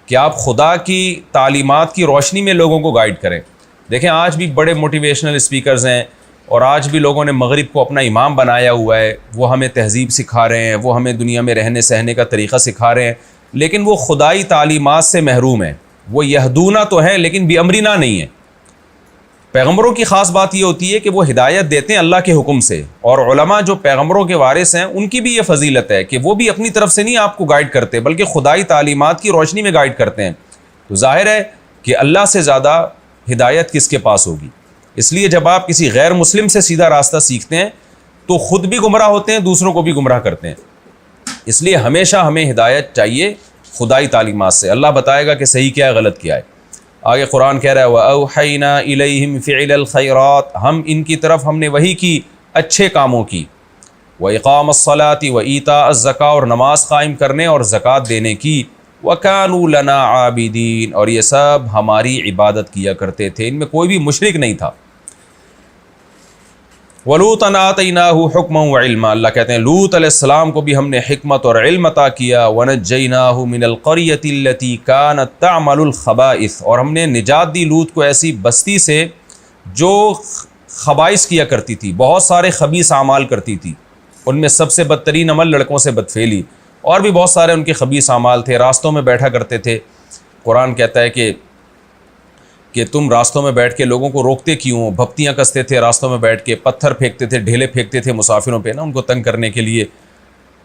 کہ آپ خدا کی تعلیمات کی روشنی میں لوگوں کو گائیڈ کریں۔ دیکھیں آج بھی بڑے موٹیویشنل اسپیکرز ہیں اور آج بھی لوگوں نے مغرب کو اپنا امام بنایا ہوا ہے، وہ ہمیں تہذیب سکھا رہے ہیں، وہ ہمیں دنیا میں رہنے سہنے کا طریقہ سکھا رہے ہیں، لیکن وہ خدائی تعلیمات سے محروم ہیں۔ وہ یہدونا تو ہیں لیکن بامرنا نہیں ہے۔ پیغمبروں کی خاص بات یہ ہوتی ہے کہ وہ ہدایت دیتے ہیں اللہ کے حکم سے، اور علماء جو پیغمبروں کے وارث ہیں ان کی بھی یہ فضیلت ہے کہ وہ بھی اپنی طرف سے نہیں آپ کو گائیڈ کرتے بلکہ خدائی تعلیمات کی روشنی میں گائیڈ کرتے ہیں۔ تو ظاہر ہے کہ اللہ سے زیادہ ہدایت کس کے پاس ہوگی، اس لیے جب آپ کسی غیر مسلم سے سیدھا راستہ سیکھتے ہیں تو خود بھی گمراہ ہوتے ہیں، دوسروں کو بھی گمراہ کرتے ہیں۔ اس لیے ہمیشہ ہمیں ہدایت چاہیے خدائی تعلیمات سے، اللہ بتائے گا کہ صحیح کیا ہے غلط کیا ہے۔ آگے قرآن کہہ رہا ہے وَأَوْحَيْنَا إِلَيْهِمْ فِعْلَ الْخَيْرَاتِ، ہم ان کی طرف ہم نے وحی کی اچھے کاموں کی، وَإِقَامَ الصَّلَاةِ وَإِيتَاءَ الزَّكَاةِ، اور نماز قائم کرنے اور زکوٰۃ دینے کی، وَكَانُوا لَنَا عَابِدِينَ، اور یہ سب ہماری عبادت کیا کرتے تھے، ان میں کوئی بھی مشرک نہیں تھا۔ وَلُوطًا آتَيْنَاهُ حُكْمًا وَعِلْمًا، اللہ کہتے ہیں لوط علیہ السلام کو بھی ہم نے حکمت اور علم عطا کیا، وَنَجَّيْنَاهُ مِنَ الْقَرْيَةِ الَّتِي كَانَتْ تَعْمَلُ الْخَبَائِثَ، اور ہم نے نجات دی لوط کو ایسی بستی سے جو خبائث کیا کرتی تھی، بہت سارے خبیث اعمال کرتی تھی، ان میں سب سے بدترین عمل لڑکوں سے بدفعلی، اور بھی بہت سارے ان کے خبیث اعمال تھے، راستوں میں بیٹھا کرتے تھے۔ قرآن کہتا ہے کہ تم راستوں میں بیٹھ کے لوگوں کو روکتے کیوں، بھپتیاں کستے تھے راستوں میں بیٹھ کے، پتھر پھینکتے تھے، ڈھیلے پھینکتے تھے مسافروں پہ نا ان کو تنگ کرنے کے لیے،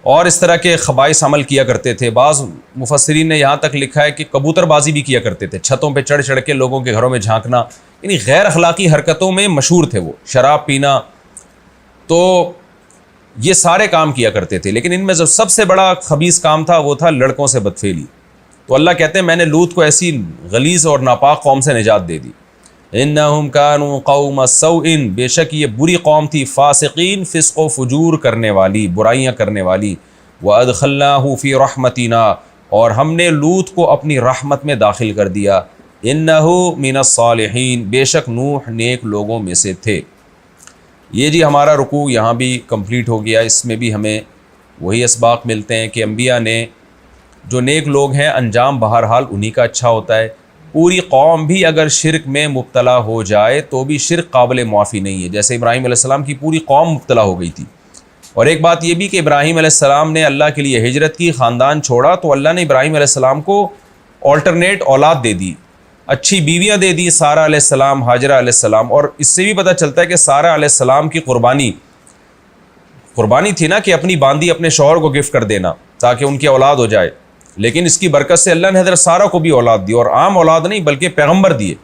اور اس طرح کے خبائث عمل کیا کرتے تھے۔ بعض مفسرین نے یہاں تک لکھا ہے کہ کبوتر بازی بھی کیا کرتے تھے، چھتوں پہ چڑھ چڑھ کے لوگوں کے گھروں میں جھانکنا، یعنی غیر اخلاقی حرکتوں میں مشہور تھے وہ، شراب پینا، تو یہ سارے کام کیا کرتے تھے۔ لیکن ان میں جو سب سے بڑا خبیث کام تھا وہ تھا لڑکوں سے بدفعلی۔ تو اللہ کہتے ہیں میں نے لوط کو ایسی غلیظ اور ناپاک قوم سے نجات دے دی۔ انہم کانوا قوم سوء، بے شک یہ بری قوم تھی، فاسقین، فسق و فجور کرنے والی، برائیاں کرنے والی۔ وادخلناہ فی رحمتنا، اور ہم نے لوط کو اپنی رحمت میں داخل کر دیا۔ انہ من الصالحین، بے شک نوح نیک لوگوں میں سے تھے۔ یہ جی ہمارا رکوع یہاں بھی کمپلیٹ ہو گیا۔ اس میں بھی ہمیں وہی اسباق ملتے ہیں کہ انبیاء نے، جو نیک لوگ ہیں انجام بہرحال انہی کا اچھا ہوتا ہے۔ پوری قوم بھی اگر شرک میں مبتلا ہو جائے تو بھی شرک قابل معافی نہیں ہے، جیسے ابراہیم علیہ السلام کی پوری قوم مبتلا ہو گئی تھی۔ اور ایک بات یہ بھی کہ ابراہیم علیہ السلام نے اللہ کے لیے ہجرت کی، خاندان چھوڑا، تو اللہ نے ابراہیم علیہ السلام کو آلٹرنیٹ اولاد دے دی، اچھی بیویاں دے دی، سارہ علیہ السلام، ہاجرہ علیہ السلام۔ اور اس سے بھی پتہ چلتا ہے کہ سارہ علیہ السلام کی قربانی تھی نا کہ اپنی باندی اپنے شوہر کو گفٹ کر دینا تاکہ ان کی اولاد ہو جائے، لیکن اس کی برکت سے اللہ نے حضرت سارہ کو بھی اولاد دی، اور عام اولاد نہیں بلکہ پیغمبر دیے۔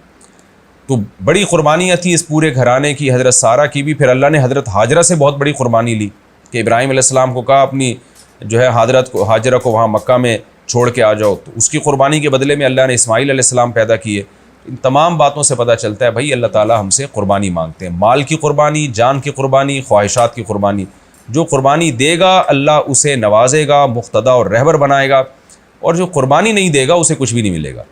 تو بڑی قربانیاں تھیں اس پورے گھرانے کی، حضرت سارہ کی بھی۔ پھر اللہ نے حضرت ہاجرہ سے بہت بڑی قربانی لی کہ ابراہیم علیہ السلام کو کہا اپنی جو ہے ہاجرہ کو وہاں مکہ میں چھوڑ کے آ جاؤ، تو اس کی قربانی کے بدلے میں اللہ نے اسماعیل علیہ السلام پیدا کیے۔ ان تمام باتوں سے پتہ چلتا ہے بھائی اللہ تعالیٰ ہم سے قربانی مانگتے ہیں، مال کی قربانی، جان کی قربانی، خواہشات کی قربانی۔ جو قربانی دے گا اللہ اسے نوازے گا، مقتدا اور رہبر بنائے گا، اور جو قربانی نہیں دے گا اسے کچھ بھی نہیں ملے گا۔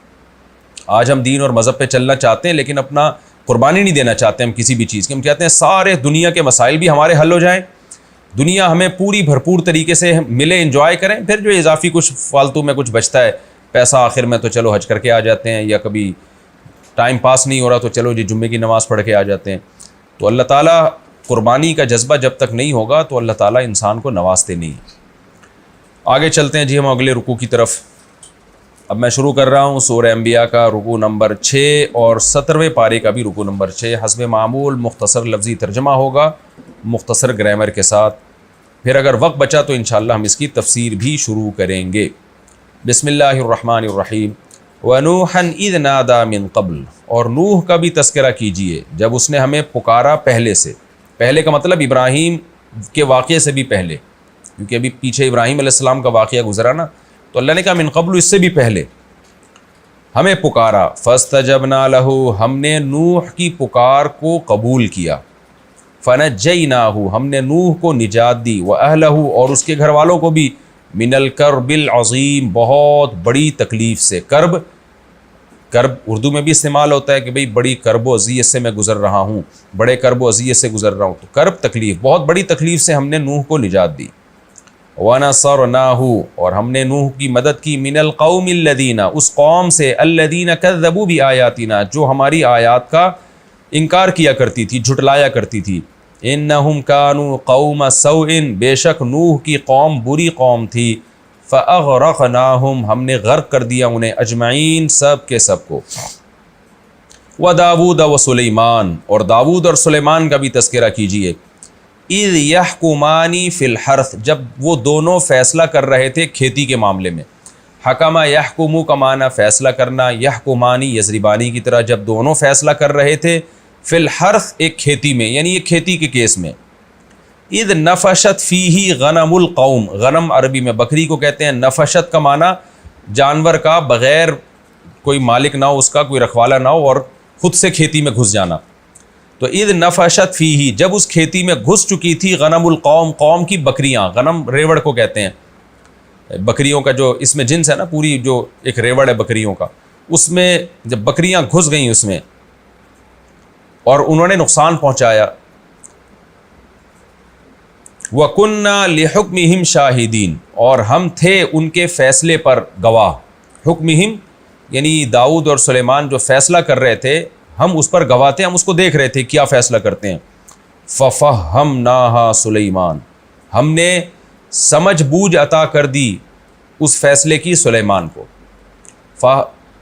آج ہم دین اور مذہب پہ چلنا چاہتے ہیں لیکن اپنا قربانی نہیں دینا چاہتے ہم کسی بھی چیز کی۔ ہم کہتے ہیں سارے دنیا کے مسائل بھی ہمارے حل ہو جائیں، دنیا ہمیں پوری بھرپور طریقے سے ملے، انجوائے کریں، پھر جو اضافی کچھ فالتو میں کچھ بچتا ہے پیسہ آخر میں، تو چلو حج کر کے آ جاتے ہیں، یا کبھی ٹائم پاس نہیں ہو رہا تو چلو جی جمعے کی نماز پڑھ کے آ جاتے ہیں۔ تو اللہ تعالیٰ قربانی کا جذبہ جب تک نہیں ہوگا تو اللہ تعالیٰ انسان کو نوازتے نہیں۔ آگے چلتے ہیں جی ہم اگلے رکوع کی طرف۔ اب میں شروع کر رہا ہوں سورہ انبیاء کا رکوع نمبر 6 اور 17ویں پارے کا بھی رکوع نمبر 6۔ حسب معمول مختصر لفظی ترجمہ ہوگا مختصر گرامر کے ساتھ، پھر اگر وقت بچا تو انشاءاللہ ہم اس کی تفسیر بھی شروع کریں گے۔ بسم اللہ الرحمن الرحیم۔ وَنُوحًا إِذْ نَادَى مِن قَبْلُ، اور نوح کا بھی تذکرہ کیجئے جب اس نے ہمیں پکارا پہلے سے۔ پہلے کا مطلب ابراہیم کے واقعے سے بھی پہلے، کیونکہ ابھی پیچھے ابراہیم علیہ السلام کا واقعہ گزرا نا، تو اللہ نے کہا من قبل، اس سے بھی پہلے ہمیں پکارا۔ فاستجبنا لہ، ہم نے نوح کی پکار کو قبول کیا۔ فنجیناہ، ہم نے نوح کو نجات دی، واہلہ، اور اس کے گھر والوں کو بھی، من الکرب العظیم، بہت بڑی تکلیف سے۔ کرب اردو میں بھی استعمال ہوتا ہے کہ بھئی بڑی کرب و اذیت سے میں گزر رہا ہوں، بڑے کرب و اذیت سے گزر رہا ہوں، تو کرب تکلیف، بہت بڑی تکلیف سے ہم نے نوح کو نجات دی۔ وَنَصَرْنَاهُ، اور ہم نے نوح کی مدد کی، من القوم الذین، اس قوم سے، الذین کذبوا بآیاتنا، جو ہماری آیات کا انکار کیا کرتی تھی، جھٹلایا کرتی تھی۔ انہم کانوا قوم سوء، بے شک نوح کی قوم بری قوم تھی۔ فاغرقناہم، ہم نے غرق کر دیا انہیں، اجمعین، سب کے سب کو۔ و داود و سلیمان، اور داود اور سلیمان کا بھی تذکرہ کیجیے، اذ یحکمانی فی الحرث، جب وہ دونوں فیصلہ کر رہے تھے کھیتی کے معاملے میں۔ حکمہ یحکمو کا معنی فیصلہ کرنا، یحکمانی یضربانی کی طرح، جب دونوں فیصلہ کر رہے تھے فی الحرث ایک کھیتی میں، یعنی ایک کھیتی کے کیس میں۔ اذ نفشت فیہ غنم القوم، غنم عربی میں بکری کو کہتے ہیں، نفشت کا معنی جانور کا بغیر کوئی مالک نہ ہو، اس کا کوئی رکھوالا نہ ہو اور خود سے کھیتی میں گھس جانا۔ تو اذ نفشت فیہ، جب اس کھیتی میں گھس چکی تھی، غنم القوم، قوم کی بکریاں، غنم ریوڑ کو کہتے ہیں، بکریوں کا جو اس میں جنس ہے نا، پوری جو ایک ریوڑ ہے بکریوں کا، اس میں جب بکریاں گھس گئیں اس میں اور انہوں نے نقصان پہنچایا، وَكُنَّا لِحُكْمِهِمْ شَاهِدِينَ، اور ہم تھے ان کے فیصلے پر گواہ۔ حکمہم یعنی داؤد اور سلیمان جو فیصلہ کر رہے تھے، ہم اس پر گواہ تھے، ہم اس کو دیکھ رہے تھے کیا فیصلہ کرتے ہیں۔ فَفَهَّمْنَاهَا سلیمان، ہم نے سمجھ بوجھ عطا کر دی اس فیصلے کی سلیمان کو۔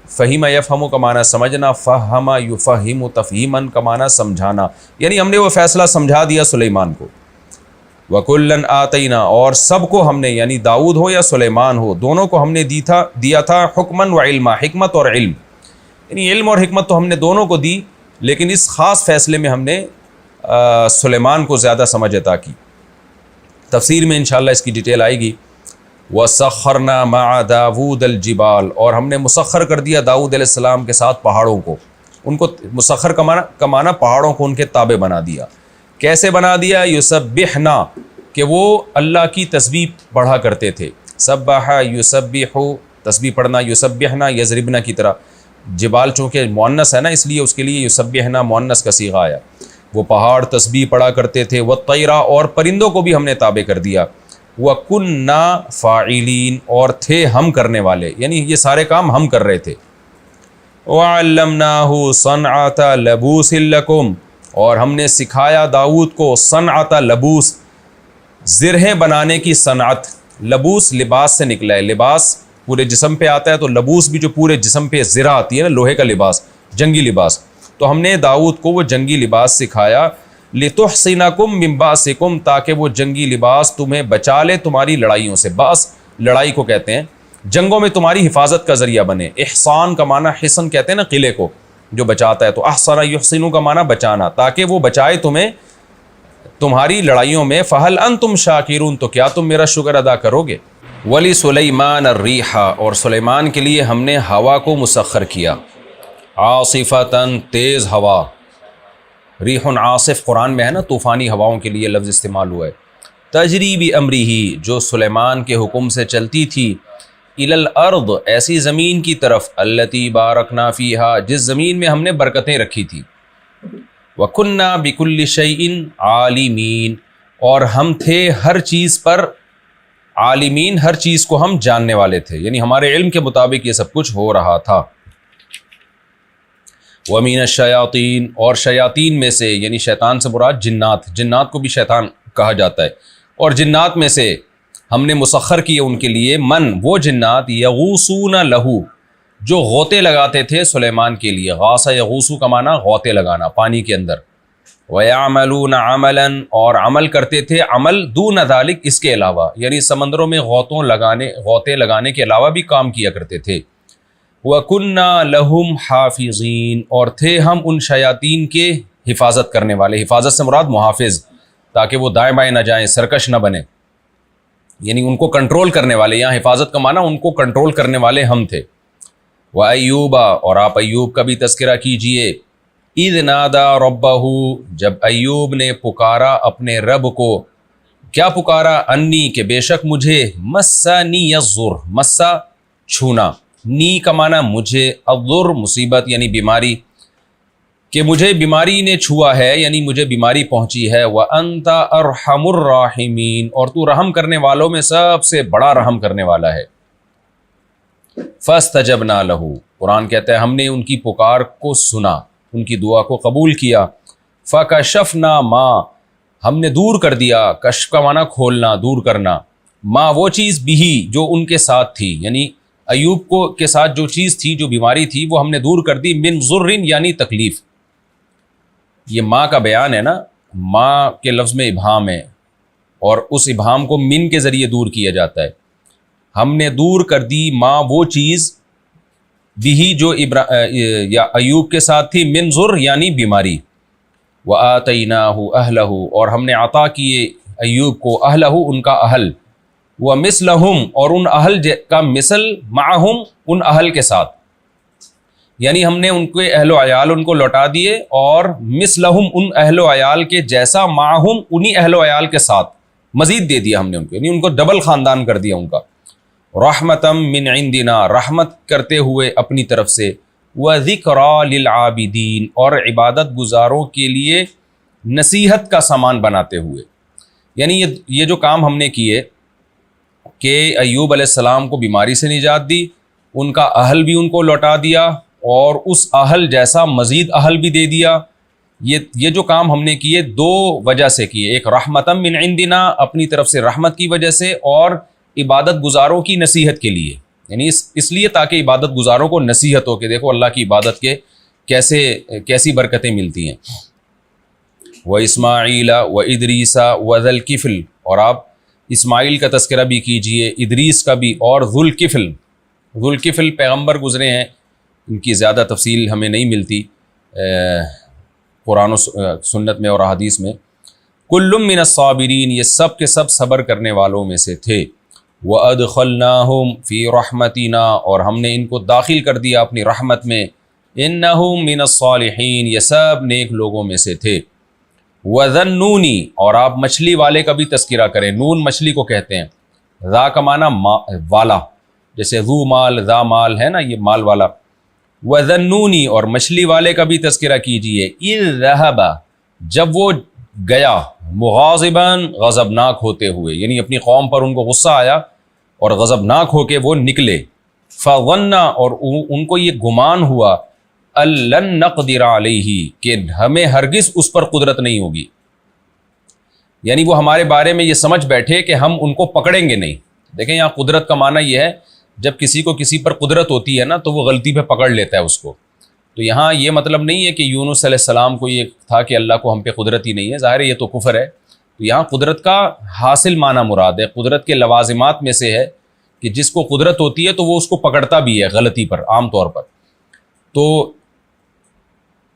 فہیم یفہم کا معنی سمجھنا، فہم یفہم تفہیماً کا معنی سمجھانا، یعنی ہم نے وہ فیصلہ سمجھا دیا سلیمان کو۔ وَكُلًّا آتَيْنَا، اور سب کو ہم نے، یعنی داؤد ہو یا سلیمان ہو، دونوں کو ہم نے دیا تھا حکماً و علما، حکمت اور علم، یعنی علم اور حکمت تو ہم نے دونوں کو دی، لیکن اس خاص فیصلے میں ہم نے سلیمان کو زیادہ سمجھ عطا کی۔ تفسیر میں انشاءاللہ اس کی ڈیٹیل آئے گی۔ وَسَخَّرْنَا مَعَ دَاوُودَ الْجِبَالَ، اور ہم نے مسخر کر دیا داؤد علیہ السلام کے ساتھ پہاڑوں کو، ان کو مسخر کا معنی پہاڑوں کو ان کے تابع بنا دیا۔ کیسے بنا دیا؟ یسبحنا، کہ وہ اللہ کی تسبیح پڑھا کرتے تھے، سبح یسبح، تسبیح پڑھنا، یسبحنا یضربنا کی طرح، جبال چونکہ مؤنث ہے نا، اس لیے اس کے لیے یسبحنا مؤنث کا صیغہ آیا۔ وہ پہاڑ تسبیح پڑھا کرتے تھے، والطیرا، اور پرندوں کو بھی ہم نے تابع کر دیا، وَكُنَّا فَاعِلِينَ، اور تھے ہم کرنے والے، یعنی یہ سارے کام ہم کر رہے تھے۔ وَعَلَّمْنَاهُ صَنْعَةَ لَبُوسٍ لَكُمْ، اور ہم نے سکھایا داؤد کو صنعت لبوس، زرہیں بنانے کی صنعت۔ لبوس لباس سے نکلا ہے، لباس پورے جسم پہ آتا ہے، تو لبوس بھی جو پورے جسم پہ زرہ آتی ہے نا، لوہے کا لباس، جنگی لباس، تو ہم نے داؤد کو وہ جنگی لباس سکھایا، لِتُحْصِنَكُم مِّن بَأْسِكُم، تاکہ وہ جنگی لباس تمہیں بچا لے تمہاری لڑائیوں سے۔ باس لڑائی کو کہتے ہیں، جنگوں میں تمہاری حفاظت کا ذریعہ بنے۔ احسان کا معنی حصن کہتے ہیں نا قلعے کو جو بچاتا ہے، تو احسن یحسن کا معنی بچانا، تاکہ وہ بچائے تمہیں تمہاری لڑائیوں میں۔ فہل انتم شاکرون، تو کیا تم میرا شکر ادا کرو گے۔ ولی سلیمان الریح، اور سلیمان کے لیے ہم نے ہوا کو مسخر کیا، عاصفتاً تیز ہوا، ریح عاصف قرآن میں ہے نا، طوفانی ہواؤں کے لیے لفظ استعمال ہوا ہے۔ تجری بامرہ، جو سلیمان کے حکم سے چلتی تھی، الی الارض، ایسی زمین کی طرف، التی بارکنا فیہا، جس زمین میں ہم نے برکتیں رکھی تھی۔ وَكُنَّا بِكُلِّ شَيْءٍ عَالِمِينَ، اور ہم تھے ہر چیز پر عالمین، ہر چیز کو ہم جاننے والے تھے، یعنی ہمارے علم کے مطابق یہ سب کچھ ہو رہا تھا۔ وَمِنَ الشَّيَاطِينَ، اور شیاطین میں سے، یعنی شیطان سے مراد جنات، جنات کو بھی شیطان کہا جاتا ہے، اور جنات میں سے ہم نے مسخر کیے ان کے لیے، من، وہ جنات، یغوسون لہو، جو غوطے لگاتے تھے سلیمان کے لیے۔ غاص یغوسو کا معنی غوطے لگانا پانی کے اندر۔ وَيَعْمَلُونَ عَمَلًا، اور عمل کرتے تھے عمل، دون ذالک، اس کے علاوہ، یعنی سمندروں میں غوطے لگانے کے علاوہ بھی کام کیا کرتے تھے۔ وَكُنَّا لَهُمْ حَافِظِينَ، اور تھے ہم ان شیاطین کے حفاظت کرنے والے، حفاظت سے مراد محافظ، تاکہ وہ دائیں بائیں نہ جائیں، سرکش نہ بنے، یعنی ان کو کنٹرول کرنے والے، یہاں حفاظت کا معنی ان کو کنٹرول کرنے والے ہم تھے۔ وَأَيُّوبَ، اور آپ ایوب کا بھی تذکرہ کیجئے، اِذْ نَادَى رَبَّهُ، جب ایوب نے پکارا اپنے رب کو۔ کیا پکارا؟ انی، کہ بے شک مجھے، مسنی الضر، مسا چھونا، نی کا معنی مجھے، الضر مصیبت یعنی بیماری، کہ مجھے بیماری نے چھوا ہے، یعنی مجھے بیماری پہنچی ہے۔ وَأَنْتَ أَرْحَمُ الرَّاحِمِينَ، اور تو رحم کرنے والوں میں سب سے بڑا رحم کرنے والا ہے۔ فَاسْتَجَبْنَا لَهُ، قرآن کہتا ہے ہم نے ان کی پکار کو سنا، ان کی دعا کو قبول کیا۔ فَكَشَفْنَا مَا، ہم نے دور کر دیا، کشف کا معنی کھولنا، دور کرنا، ما وہ چیز بھی جو ان کے ساتھ تھی، یعنی ایوب کو کے ساتھ جو چیز تھی، جو بیماری تھی، وہ ہم نے دور کر دی، من ضر یعنی تکلیف. یہ ماں کا بیان ہے نا، ماں کے لفظ میں ابہام ہے اور اس ابہام کو من کے ذریعے دور کیا جاتا ہے. ہم نے دور کر دی ماں وہ چیز بھی جو یا ایوب کے ساتھ تھی، من ضر یعنی بیماری. وَآتَيْنَاهُ أَهْلَهُ اور ہم نے عطا کیے ایوب کو، اہلہ ان کا اہل، وَمِثْلَهُمْ اور ان اہل کا مثل، معہم ان اہل کے ساتھ، یعنی ہم نے ان کے اہل و عیال ان کو لوٹا دیے، اور مثلہم ان اہل و عیال کے جیسا، معہم انہی اہل و عیال کے ساتھ مزید دے دیا ہم نے ان کو، یعنی ان کو ڈبل خاندان کر دیا ان کا. رحمتم من عندنا رحمت کرتے ہوئے اپنی طرف سے، وذکریٰ للعابدین اور عبادت گزاروں کے لیے نصیحت کا سامان بناتے ہوئے. یعنی یہ جو کام ہم نے کیے کہ ایوب علیہ السلام کو بیماری سے نجات دی، ان کا اہل بھی ان کو لوٹا دیا اور اس اہل جیسا مزید اہل بھی دے دیا، یہ جو کام ہم نے کیے دو وجہ سے کیے. ایک رحمتم من عندنا اپنی طرف سے رحمت کی وجہ سے، اور عبادت گزاروں کی نصیحت کے لیے، یعنی اس لیے تاکہ عبادت گزاروں کو نصیحت ہو کہ دیکھو اللہ کی عبادت کے کیسی برکتیں ملتی ہیں. وَإِسْمَاعِيلَ وَإِدْرِيسَ وَذَا الْكِفْلِ اور آپ اسماعیل کا تذکرہ بھی کیجئے، ادریس کا بھی، اور ذو الکفل پیغمبر گزرے ہیں، ان کی زیادہ تفصیل ہمیں نہیں ملتی قرآن و سنت میں اور احادیث میں. کل من الصابرین یہ سب کے سب صبر کرنے والوں میں سے تھے. وَأَدْخَلْنَاهُمْ فِي رَحْمَتِنَا اور ہم نے ان کو داخل کر دیا اپنی رحمت میں. إِنَّهُمْ مِنَ الصَّالِحِينَ یہ سب نیک لوگوں میں سے تھے. وَذَنُّونِ اور آپ مچھلی والے کا بھی تذکرہ کریں، نون مچھلی کو کہتے ہیں، ذا کا معنی والا، جیسے ذو مال ذا مال ہے نا، یہ مال والا. وَذَنُّونِ اور مچھلی والے کا بھی تذکرہ کیجئے. إِذْ ذَهَبَ جب وہ گیا، مغاضباً غضبناک ہوتے ہوئے، یعنی اپنی قوم پر ان کو غصہ آیا اور غضبناک ہو کے وہ نکلے. فَظَنَّ اور ان کو یہ گمان ہوا، أَلَّن نَقْدِرَ عَلَيْهِ کہ ہمیں ہرگز اس پر قدرت نہیں ہوگی، یعنی وہ ہمارے بارے میں یہ سمجھ بیٹھے کہ ہم ان کو پکڑیں گے نہیں. دیکھیں یہاں قدرت کا معنی یہ ہے جب کسی کو کسی پر قدرت ہوتی ہے نا تو وہ غلطی پہ پکڑ لیتا ہے اس کو. تو یہاں یہ مطلب نہیں ہے کہ یونس علیہ السلام کو یہ تھا کہ اللہ کو ہم پہ قدرت ہی نہیں ہے، ظاہر ہے یہ تو کفر ہے. تو یہاں قدرت کا حاصل معنی مراد ہے، قدرت کے لوازمات میں سے ہے کہ جس کو قدرت ہوتی ہے تو وہ اس کو پکڑتا بھی ہے غلطی پر عام طور پر. تو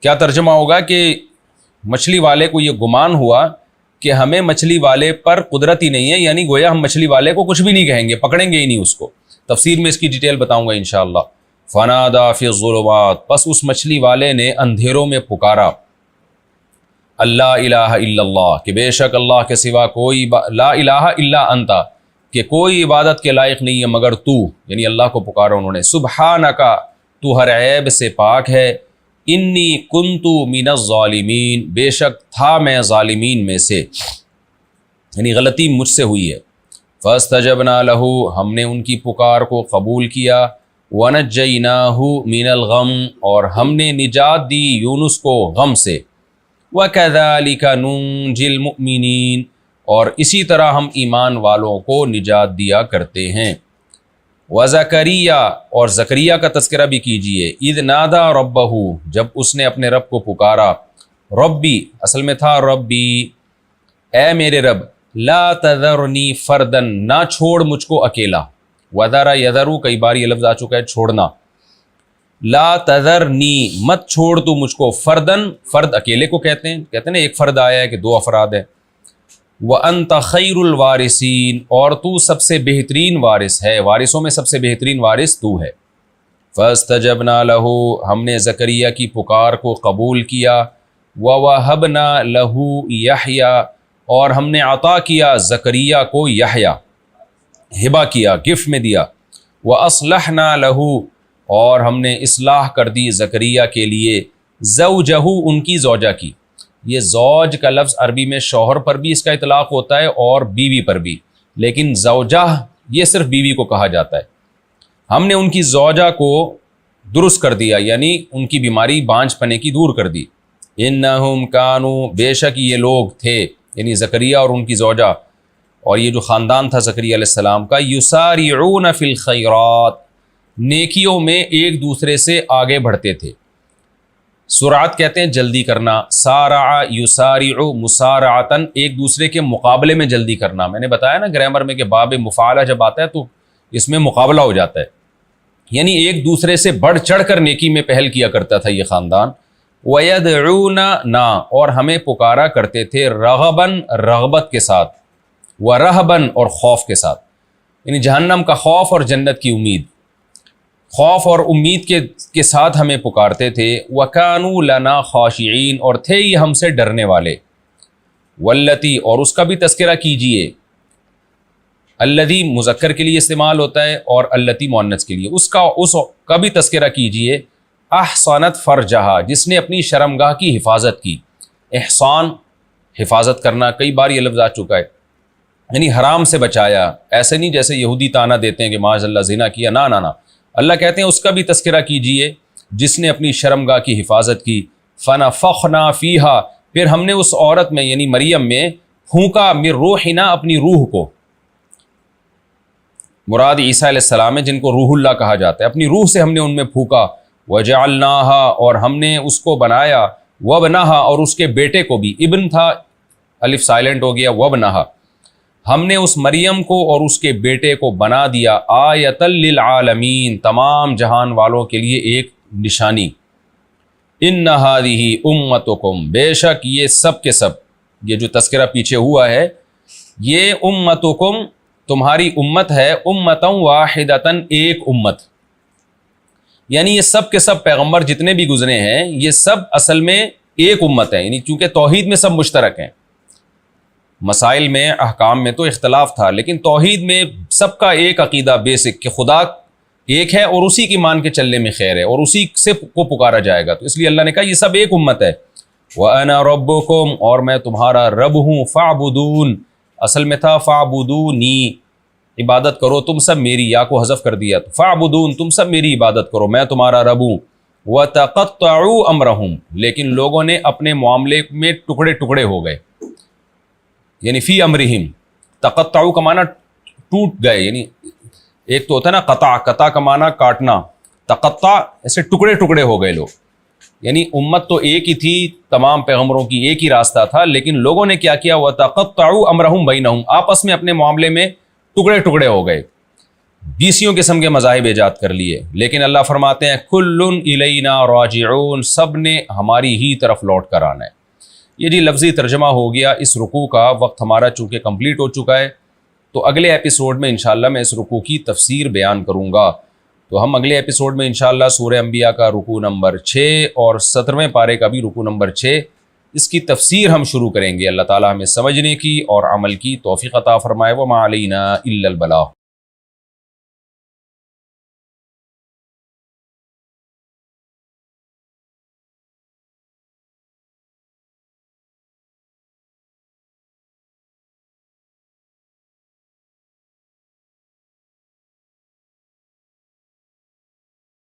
کیا ترجمہ ہوگا کہ مچھلی والے کو یہ گمان ہوا کہ ہمیں مچھلی والے پر قدرت ہی نہیں ہے، یعنی گویا ہم مچھلی والے کو کچھ بھی نہیں کہیں گے، پکڑیں گے ہی نہیں اس کو. تفسیر میں اس کی ڈیٹیل بتاؤں گا انشاءاللہ. فنادا فی الظلمات پس اس مچھلی والے نے اندھیروں میں پکارا، اللہ الہ الا اللہ کہ بے شک اللہ کے سوا کوئی لا الہ الا انت کہ کوئی عبادت کے لائق نہیں ہے مگر تو، یعنی اللہ کو پکارا انہوں نے. سبحانک تو ہر عیب سے پاک ہے، انی کنت من الظالمین بے شک تھا میں ظالمین میں سے، یعنی غلطی مجھ سے ہوئی ہے. فاستجبنا لہ ہم نے ان کی پکار کو قبول کیا. ونجیناہ من الغم اور ہم نے نجات دی یونس کو غم سے. وکذالک ننجی المؤمنین اور اسی طرح ہم ایمان والوں کو نجات دیا کرتے ہیں. وزکریا اور زکریا کا تذکرہ بھی کیجئے. اذ نادا ربہ جب اس نے اپنے رب کو پکارا. ربی اصل میں تھا ربی اے میرے رب، لا تذرنی فردن نہ چھوڑ مجھ کو اکیلا. وذر یذرو کئی بار یہ لفظ آ چکا ہے چھوڑنا. لا تذرنی مت چھوڑ تو مجھ کو، فردن فرد اکیلے کو کہتے ہیں ایک فرد آیا ہے کہ دو افراد ہیں. وَأَنْتَ خَيْرُ الْوَارِثِينَ اور تو سب سے بہترین وارث ہے، وارثوں میں سب سے بہترین وارث تو ہے. فَاسْتَجَبْنَا لَهُ ہم نے زکریا کی پکار کو قبول کیا. وَوَهَبْنَا لَهُ یحییٰ اور ہم نے عطا کیا زکریا کو یحییٰ، ہبہ کیا، گفٹ میں دیا. وَأَصْلَحْنَا لَهُ اور ہم نے اصلاح کر دی زکریا کے لیے زوجہ ان کی زوجہ کی. یہ زوج کا لفظ عربی میں شوہر پر بھی اس کا اطلاق ہوتا ہے اور بیوی پر بھی، لیکن زوجہ یہ صرف بیوی کو کہا جاتا ہے. ہم نے ان کی زوجہ کو درست کر دیا، یعنی ان کی بیماری بانجھ پنے کی دور کر دی. انہم کانوا بے شک یہ لوگ تھے، یعنی زکریا اور ان کی زوجہ اور یہ جو خاندان تھا زکریا علیہ السلام کا، یسارعون فی الخیرات نیکیوں میں ایک دوسرے سے آگے بڑھتے تھے. سرعت کہتے ہیں جلدی کرنا. سارع یسارع مسارعتن، ایک دوسرے کے مقابلے میں جلدی کرنا. میں نے بتایا نا گرامر میں کہ باب مفعلہ جب آتا ہے تو اس میں مقابلہ ہو جاتا ہے، یعنی ایک دوسرے سے بڑھ چڑھ کر نیکی میں پہل کیا کرتا تھا یہ خاندان. وَيَدْعُونَنَا، اور ہمیں پکارا کرتے تھے رغباً، رغبت کے ساتھ، وَرَهْبًا، اور خوف کے ساتھ، یعنی جہنم کا خوف اور جنت کی امید. خوف اور امید کے ساتھ ہمیں پکارتے تھے. وَكَانُوا لَنَا خَاشِعِينَ، اور تھے یہ ہم سے ڈرنے والے. والتی، اور اس کا بھی تذکرہ کیجئے. الذی مذکر کے لیے استعمال ہوتا ہے اور اللتی مؤنث کے لیے. اس کا بھی تذکرہ کیجئے. احصنت فرجہا، جس نے اپنی شرمگاہ کی حفاظت کی. احسان حفاظت کرنا، کئی بار یہ لفظ آ چکا ہے، یعنی حرام سے بچایا. ایسے نہیں جیسے یہودی تانا دیتے ہیں کہ معاذ اللہ زنا کیا، نہ اللہ کہتے ہیں اس کا بھی تذکرہ کیجئے جس نے اپنی شرمگاہ کی حفاظت کی. فنفخنا فیہا، پھر ہم نے اس عورت میں یعنی مریم میں پھونکا من روحنا، اپنی روح کو. مراد عیسیٰ علیہ السلام ہے جن کو روح اللہ کہا جاتا ہے. اپنی روح سے ہم نے ان میں پھونکا. وجعلناہا، اور ہم نے اس کو بنایا. وابنہا، اور اس کے بیٹے کو بھی. ابن تھا، الف سائلنٹ ہو گیا. وابنہا، ہم نے اس مریم کو اور اس کے بیٹے کو بنا دیا. آیۃ للعالمین، تمام جہان والوں کے لیے ایک نشانی. ان ہذہ امتکم، بے شک یہ سب کے سب، یہ جو تذکرہ پیچھے ہوا ہے، یہ امتکم تمہاری امت ہے. امتً واحدۃ، ایک امت، یعنی یہ سب کے سب پیغمبر جتنے بھی گزرے ہیں یہ سب اصل میں ایک امت ہے. یعنی چونکہ توحید میں سب مشترک ہیں، مسائل میں احکام میں تو اختلاف تھا، لیکن توحید میں سب کا ایک عقیدہ بیسک کہ خدا ایک ہے اور اسی کی مان کے چلنے میں خیر ہے اور اسی سے کو پکارا جائے گا. تو اس لیے اللہ نے کہا یہ سب ایک امت ہے. وَأَنَا رَبُّكُمْ، اور میں تمہارا رب ہوں. فَاعْبُدُونِ، اصل میں تھا فَاعْبُدُونِی، عبادت کرو تم سب میری، یا کو حذف کر دیا. فَاعْبُدُونِ، تم سب میری عبادت کرو، میں تمہارا رب ہوں. وَتَقَطَّعُوا أَمْرَهُمْ، لیکن لوگوں نے اپنے معاملے میں ٹکڑے ٹکڑے ہو گئے. یعنی فی امرہم، تقطعوا کا معنی ٹوٹ گئے، یعنی ایک تو ہوتا ہے نا قطع کا معنی کاٹنا، تقطع ایسے ٹکڑے ٹکڑے ہو گئے لوگ. یعنی امت تو ایک ہی تھی، تمام پیغمبروں کی ایک ہی راستہ تھا، لیکن لوگوں نے کیا کیا؟ وَتَقَطَّعُوا أَمْرَهُمْ بَيْنَهُمْ، آپس میں اپنے معاملے میں ٹکڑے ٹکڑے ہو گئے، 20 قسم کے مذاہب ایجاد کر لیے. لیکن اللہ فرماتے ہیں کُلٌّ إِلَيْنَا رَاجِعُونَ، سب نے ہماری ہی طرف لوٹ کر آنا ہے. یہ جی لفظی ترجمہ ہو گیا اس رکوع کا. وقت ہمارا چونکہ کمپلیٹ ہو چکا ہے تو اگلے ایپیسوڈ میں انشاءاللہ میں اس رکوع کی تفسیر بیان کروں گا. تو ہم اگلے ایپیسوڈ میں انشاءاللہ سورہ انبیاء کا رکوع نمبر 6 اور 17ویں پارے کا بھی رکوع نمبر 6، اس کی تفسیر ہم شروع کریں گے. اللہ تعالی ہمیں سمجھنے کی اور عمل کی توفیق عطا فرمائے. وما علینا الا البلاغ.